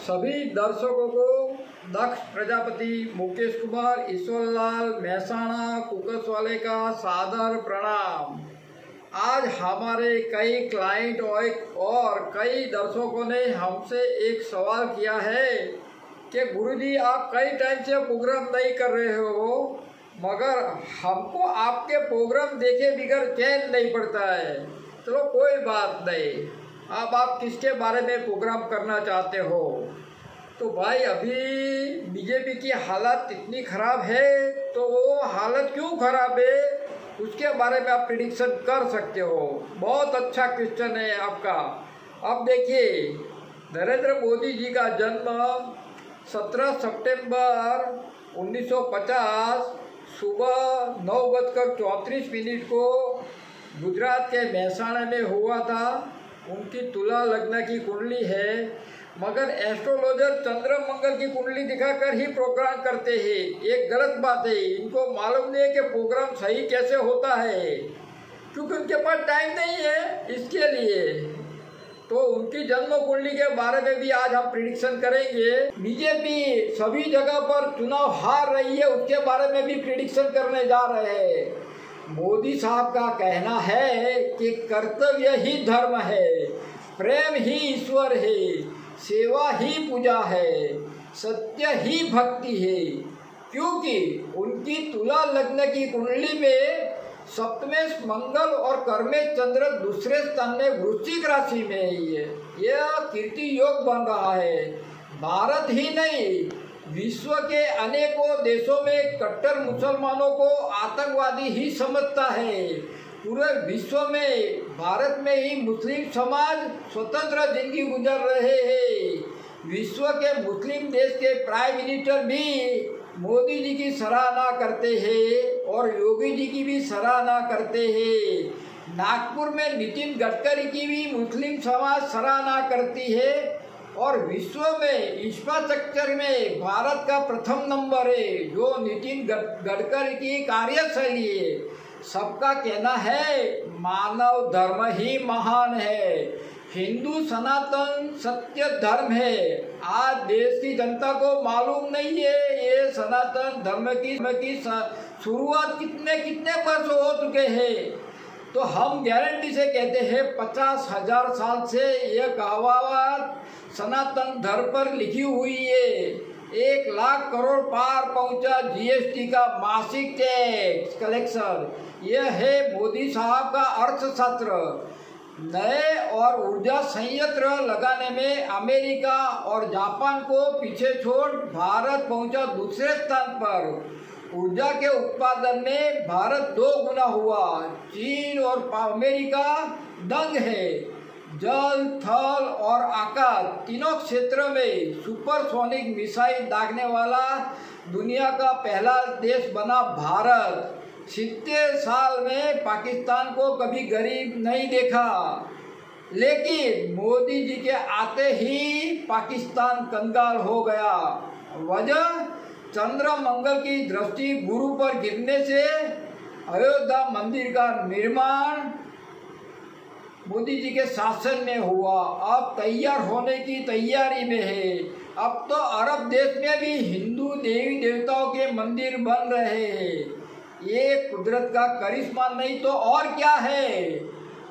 सभी दर्शकों को दक्ष प्रजापति, मुकेश कुमार, ईश्वरलाल मेहसाणा कुकसवाले का सादर प्रणाम। आज हमारे कई क्लाइंट और कई दर्शकों ने हमसे एक सवाल किया है कि गुरुजी आप कई टाइम से प्रोग्राम नहीं कर रहे हो, मगर हमको आपके प्रोग्राम देखे बगैर चैन नहीं पड़ता है। चलो कोई बात नहीं, अब आप किसके बारे में प्रोग्राम करना चाहते हो? तो भाई अभी बीजेपी की हालत इतनी ख़राब है, तो वो हालत क्यों ख़राब है उसके बारे में आप प्रिडिक्शन कर सकते हो। बहुत अच्छा क्वेश्चन है आपका। अब देखिए, नरेंद्र मोदी जी का जन्म 17 सितंबर 1950 सुबह 9:34 को गुजरात के मेहसाणा में हुआ था। उनकी तुला लग्न की कुंडली है, मगर एस्ट्रोलॉजर चंद्र मंगल की कुंडली दिखाकर ही प्रोग्राम करते हैं। एक गलत बात है, इनको मालूम नहीं है कि प्रोग्राम सही कैसे होता है, क्योंकि उनके पास टाइम नहीं है इसके लिए। तो उनकी जन्म कुंडली के बारे में भी आज हम प्रिडिक्शन करेंगे। बीजेपी सभी जगह पर चुनाव हार रही है, उसके बारे में भी प्रिडिक्शन करने जा रहे हैं। मोदी साहब का कहना है कि कर्तव्य ही धर्म है, प्रेम ही ईश्वर है, सेवा ही पूजा है, सत्य ही भक्ति है। क्योंकि उनकी तुला लग्न की कुंडली में सप्तमेश मंगल और कर्मेश चंद्र दूसरे स्थान में वृश्चिक राशि में है। यह कीर्ति योग बन रहा है। भारत ही नहीं, विश्व के अनेकों देशों में कट्टर मुसलमानों को आतंकवादी ही समझता है। पूरे विश्व में भारत में ही मुस्लिम समाज स्वतंत्र जिंदगी गुजर रहे हैं। विश्व के मुस्लिम देश के प्राइम मिनिस्टर भी मोदी जी की सराहना करते हैं और योगी जी की भी सराहना करते हैं। नागपुर में नितिन गडकरी की भी मुस्लिम समाज सराहना करती है और विश्व में इंफ्रास्ट्रक्चर में भारत का प्रथम नंबर है, जो नितिन गडकरी की कार्यशैली है। सबका कहना है मानव धर्म ही महान है, हिंदू सनातन सत्य धर्म है। आज देश की जनता को मालूम नहीं है ये सनातन धर्म की शुरुआत कितने वर्ष हो चुके हैं। तो हम गारंटी से कहते हैं 50,000 साल से यह कहावत सनातन धर्म पर लिखी हुई है। 1 लाख करोड़ पार पहुंचा जीएसटी का मासिक टैक्स कलेक्शन। यह है मोदी साहब का अर्थशास्त्र। नए और ऊर्जा संयंत्र लगाने में अमेरिका और जापान को पीछे छोड़ भारत पहुंचा दूसरे स्थान पर। ऊर्जा के उत्पादन में भारत 2 गुना हुआ। चीन और अमेरिका दंग है। जल, थल और आकाश तीनों क्षेत्रों में सुपरसोनिक मिसाइल दागने वाला दुनिया का पहला देश बना भारत। 70 साल में पाकिस्तान को कभी गरीब नहीं देखा, लेकिन मोदी जी के आते ही पाकिस्तान कंगाल हो गया। वजह चंद्र मंगल की दृष्टि गुरु पर गिरने से अयोध्या मंदिर का निर्माण मोदी जी के शासन में हुआ। अब तैयार होने की तैयारी में है। अब तो अरब देश में भी हिंदू देवी देवताओं के मंदिर बन रहे हैं। ये कुदरत का करिश्मा नहीं तो और क्या है।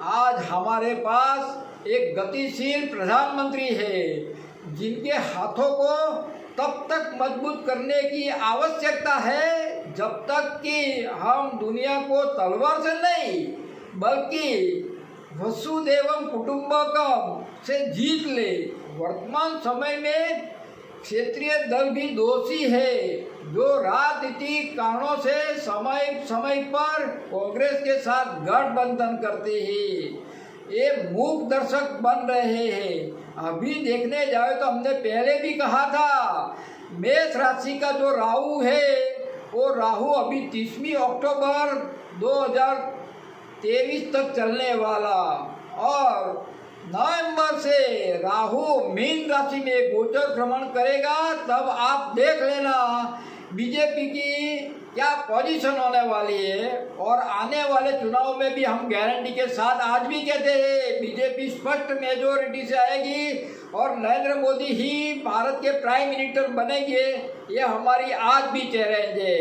आज हमारे पास एक गतिशील प्रधानमंत्री है, जिनके हाथों को तब तक मजबूत करने की आवश्यकता है जब तक कि हम दुनिया को तलवार से नहीं बल्कि वसुदेवम कुटुंबकम से जीत ले। वर्तमान समय में क्षेत्रीय दल भी दोषी है, जो राजनीतिक कारणों से समय पर कांग्रेस के साथ गठबंधन करते हैं। ये मूक दर्शक बन रहे हैं। अभी देखने जाए तो हमने पहले भी कहा था, मेष राशि का जो राहु है वो राहु अभी 30 अक्टूबर 2023 तक चलने वाला, और नवंबर से राहु मीन राशि में गोचर भ्रमण करेगा। तब आप देख लेना बीजेपी की क्या पोजीशन होने वाली है, और आने वाले चुनाव में भी हम गारंटी के साथ आज भी कहते हैं बीजेपी स्पष्ट मेजोरिटी से आएगी और नरेंद्र मोदी ही भारत के प्राइम मिनिस्टर बनेंगे। ये हमारी आज भी चैलेंज है।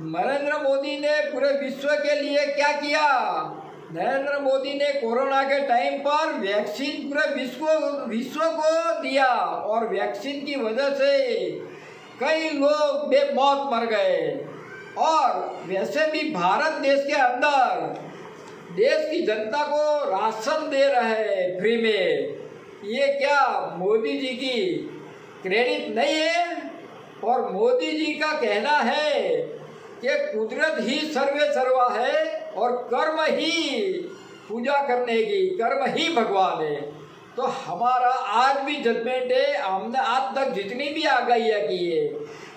नरेंद्र मोदी ने पूरे विश्व के लिए क्या किया? नरेंद्र मोदी ने कोरोना के टाइम पर वैक्सीन पूरे विश्व को दिया और वैक्सीन की वजह से कई लोग बेमौत मर गए। और वैसे भी भारत देश के अंदर देश की जनता को राशन दे रहे हैं फ्री में। ये क्या मोदी जी की क्रेडिट नहीं है? और मोदी जी का कहना है कि कुदरत ही सर्वे सर्वा है और कर्म ही पूजा करने की, कर्म ही भगवान है। तो हमारा आज भी जजमेंट है, हमने आज तक जितनी भी आगाहियाँ की है,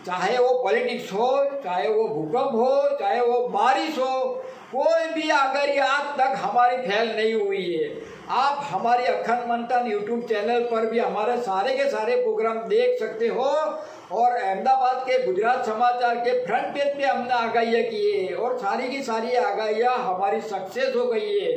चाहे वो पॉलिटिक्स हो, चाहे वो भूकंप हो, चाहे वो बारिश हो, कोई भी आगाही आज तक हमारी फेल नहीं हुई है। आप हमारी अखंड मंथन यूट्यूब चैनल पर भी हमारे सारे के सारे प्रोग्राम देख सकते हो। और अहमदाबाद के गुजरात समाचार के फ्रंट पेज पे हमने आगाहियाँ की है और सारी की सारी आगाहियाँ हमारी सक्सेस हो गई है।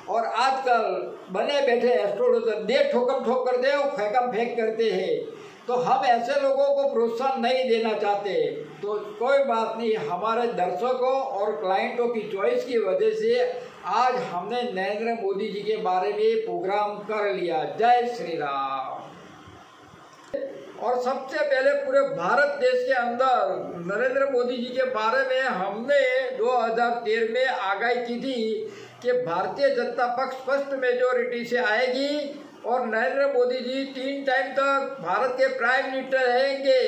और आजकल बने बैठे एस्ट्रोलॉजर दे ठोकम ठोक कर दे और फेंकम फेंक करते हैं, तो हम ऐसे लोगों को प्रोत्साहन नहीं देना चाहते। तो कोई बात नहीं, हमारे दर्शकों और क्लाइंटों की चॉइस की वजह से आज हमने नरेंद्र मोदी जी के बारे में प्रोग्राम कर लिया। जय श्री राम। और सबसे पहले पूरे भारत देश के अंदर नरेंद्र मोदी जी के बारे में हमने 2013 में आगाही की थी कि भारतीय जनता पक्ष स्पष्ट मेजोरिटी से आएगी और नरेंद्र मोदी जी 3 टाइम तक भारत के प्राइम मिनिस्टर रहेंगे।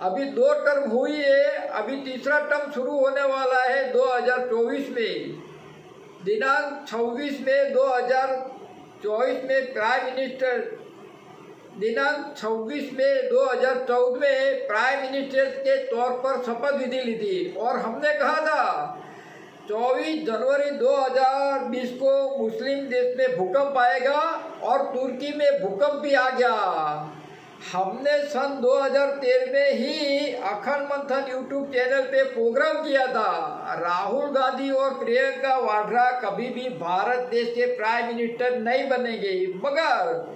अभी 2 टर्म हुई है, अभी तीसरा टर्म शुरू होने वाला है 2024 में। दिनांक 26 में 2024 में प्राइम मिनिस्टर, दिनांक 26 में 2014 में प्राइम मिनिस्टर के तौर पर शपथ विधि ली थी। और हमने कहा था 24 जनवरी 2020 को मुस्लिम देश में भूकंप आएगा और तुर्की में भूकंप भी आ गया। हमने सन 2013 में ही अखंड मंथन यूट्यूब चैनल पे प्रोग्राम किया था, राहुल गांधी और प्रियंका वाड्रा कभी भी भारत देश के प्राइम मिनिस्टर नहीं बनेंगे। मगर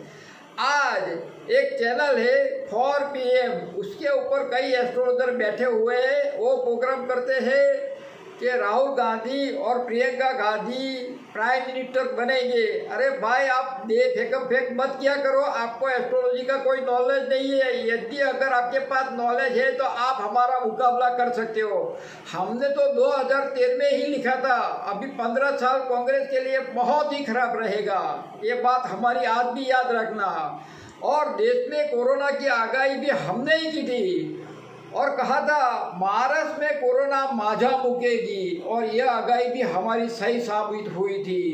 आज एक चैनल है 4PM, उसके ऊपर कई एस्ट्रोलॉजर बैठे हुए हैं, वो प्रोग्राम करते हैं कि राहुल गांधी और प्रियंका गांधी प्राइम मिनिस्टर बनेंगे। अरे भाई, आप दे फेंकम फेंक मत किया करो, आपको एस्ट्रोलॉजी का कोई नॉलेज नहीं है। यदि अगर आपके पास नॉलेज है तो आप हमारा मुकाबला कर सकते हो। हमने तो 2013 में ही लिखा था, अभी 15 साल कांग्रेस के लिए बहुत ही खराब रहेगा, ये बात हमारी आज भी याद रखना। और देश में कोरोना की आगाही भी हमने ही की थी और कहा था महाराष्ट्र में कोरोना माझा मुकेगी, और यह आगाही भी हमारी सही साबित हुई थी।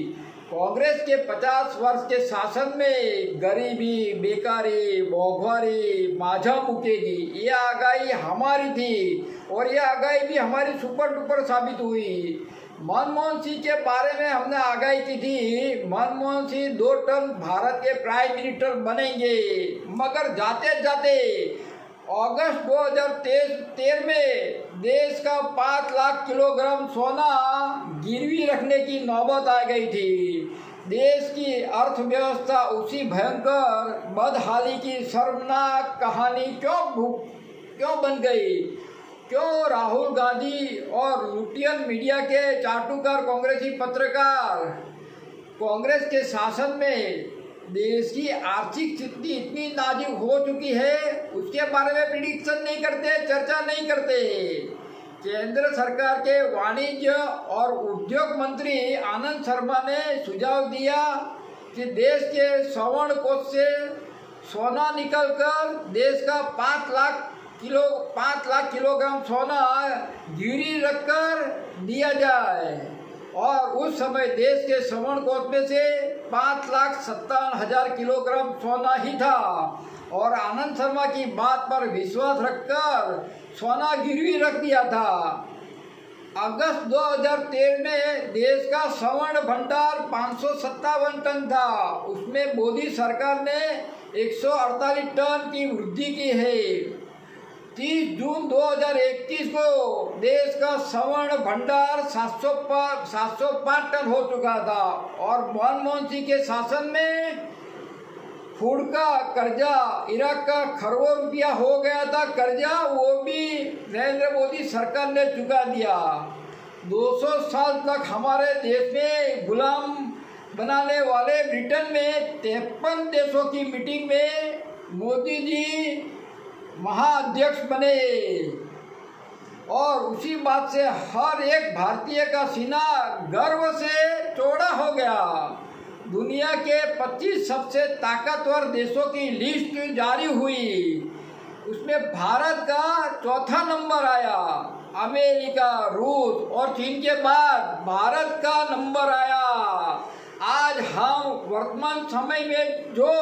कांग्रेस के 50 वर्ष के शासन में गरीबी, बेकारी, मोंघवारी माझा मुकेगी, यह आगाही हमारी थी और यह आगाही भी हमारी सुपर डुपर साबित हुई। मनमोहन सिंह के बारे में हमने आगाही की थी, मनमोहन सिंह 2 टर्म भारत के प्राइम मिनिस्टर बनेंगे। मगर जाते जाते अगस्त 2013 में देश का 5 लाख किलोग्राम सोना गिरवी रखने की नौबत आ गई थी। देश की अर्थव्यवस्था उसी भयंकर बदहाली की शर्मनाक कहानी क्यों बन गई? क्यों राहुल गांधी और लुटियन मीडिया के चाटुकार कांग्रेसी पत्रकार कांग्रेस के शासन में देश की आर्थिक स्थिति इतनी नाजुक हो चुकी है, उसके बारे में प्रिडिक्शन नहीं करते, चर्चा नहीं करते। केंद्र सरकार के वाणिज्य और उद्योग मंत्री आनंद शर्मा ने सुझाव दिया कि देश के स्वर्ण कोष से सोना निकलकर देश का 5 लाख किलोग्राम सोना गिरवी रखकर दिया जाए। और उस समय देश के स्वर्ण कोष में से 5,57,000 किलोग्राम सोना ही था। और आनंद शर्मा की बात पर विश्वास रखकर सोना गिरवी रख दिया था। अगस्त 2013 में देश का स्वर्ण भंडार 557 टन था, उसमें मोदी सरकार ने 148 टन की वृद्धि की है। 30 जून 2021 को देश का स्वर्ण भंडार 705 टन हो चुका था और मनमोहन सिंह के शासन में फूड का कर्जा इराक का खरबों रुपया हो गया था कर्जा, वो भी नरेंद्र मोदी सरकार ने चुका दिया। 200 साल तक हमारे देश में गुलाम बनाने वाले ब्रिटेन में 53 देशों की मीटिंग में मोदी जी महाअध्यक्ष बने और उसी बात से हर एक भारतीय का सीना गर्व से चौड़ा हो गया। दुनिया के 25 सबसे ताकतवर देशों की लिस्ट जारी हुई, उसमें भारत का चौथा नंबर आया। अमेरिका, रूस और चीन के बाद भारत का नंबर आया। आज हम वर्तमान समय में जो